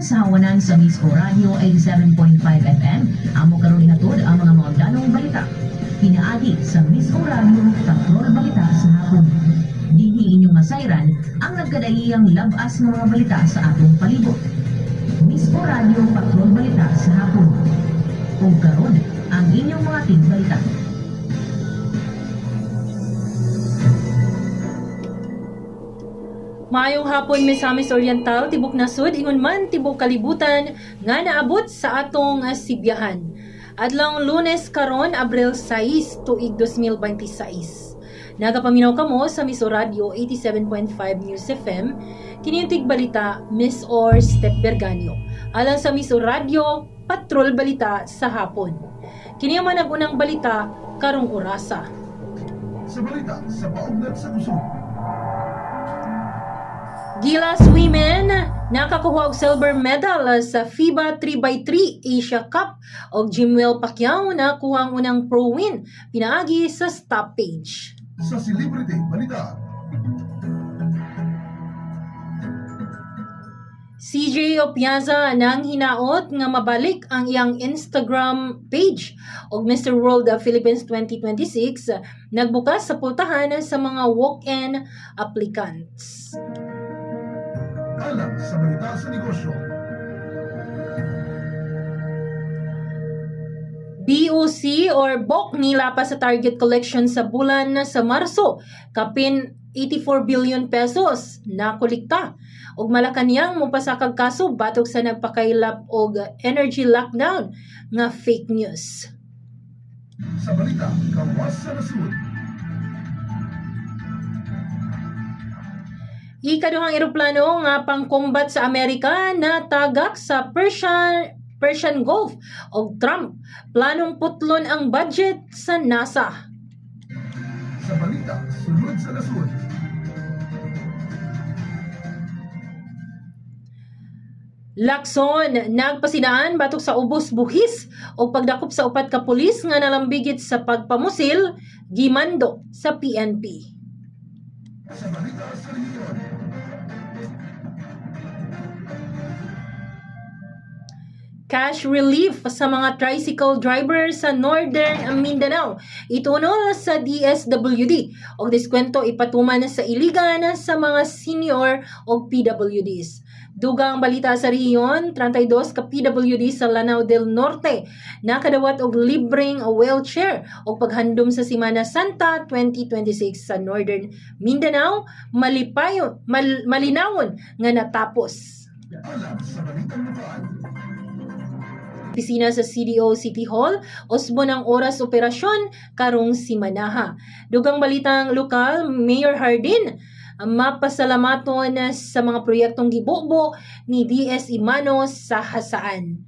Sa hawanan sa Miss O Radio 87.5 FM, amo karon hinatod ang mga maundanong balita. Pinaagi sa Miss O Radio Patrol Balita sa hapon. Dinhi inyong masayran ang nagkadaiyang labas ng mga balita sa atong palibot. Miss O Radio Patrol Balita sa hapon. Ug karon ang inyong mga tigbalita. Maayong hapon, Misamis Oriental, tibok nasud, ingon man tibok kalibutan nga naabot sa atong Sibiyahan. Adlong Lunes karon, Abril 6, tuig 2026. Nagapaminaw kamo sa Miss O Radio 87.5 News FM, kiniyuntig balita Miss Or Step Berganio. Alang sa Miss O Radio, Patrol Balita sa hapon. Kiniyaman ang unang balita karong orasa. Sa balita sa paugnat sa kusog. Gilas Women nakakuha og silver medal sa FIBA 3x3 Asia Cup og Jimwell Pacquiao nakuha ang unang pro win pinaagi sa stoppage. Sa celebrity balita. CJ Opiaza nang hinaot nga mabalik ang iyang Instagram page og Mr. World Philippines 2026 nagbukas sa pultahan sa mga walk-in applicants. Alang sa balita sa negosyo. BOC or BOC nila pa sa target collection sa bulan sa Marso, kapin 84 billion pesos na kolekta. Og Malacañang mo pa sa kagkaso batok sa nagpakailap og energy lockdown nga fake news. Sa balita, kawas sa nasud. Ikaduhang eroplano nga pang-combat sa Amerika na tagak sa Persian Gulf og Trump planong putlon ang budget sa NASA. Sa balita, sulod sa nasud. Lacson nagpasidaan batok sa ubos buhis o pagdakop sa upat ka pulis nga nalambigit sa pagpamusil gimando sa PNP. Sa balita sa rehiyon. Cash relief sa mga tricycle drivers sa Northern Mindanao. Itunol sa DSWD o diskwento ipatuman sa iligan sa mga senior o PWDs. Dugang balita sa rehiyon, 32 ka PWD sa Lanao del Norte nakadawat og libreng wheelchair o paghandom sa Semana Santa 2026 sa Northern Mindanao, malinawon nga natapos. Alang sa balitang lokal. Opisina sa CDO City Hall, usbon ang oras operasyon karong simanaha. Dugang balitang lokal, Mayor Hardin mapasalamaton sa mga proyektong gibubo ni DS Imanos sa Hasaan.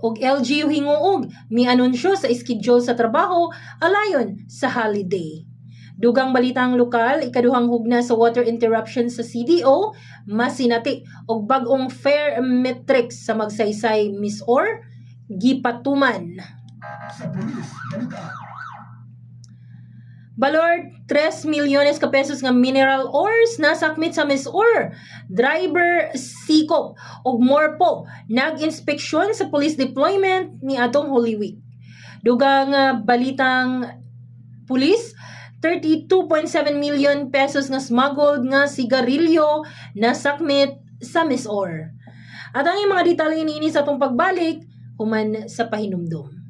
Og LGU hinguog mi anunsyo sa schedule sa trabaho alayon sa holiday. Dugang balitang lokal, ikaduhang hugna sa water interruption sa CDO, masinati og bag-ong fair metrics sa magsaysay Miss Or, gipatuman. Sa pulis balita. Balor 3 milyones ka pesos nga mineral ores nasakmit sa Miss Or. Driver sikop og morpo nag-inspeksyon sa police deployment ni atong Holy Week. Dugang balitang pulis, 32.7 million pesos nga smuggled nga sigarilyo na sakmit sa Miss Or. At ang mga detalye niini sa atong pagbalik human sa pahinumdum.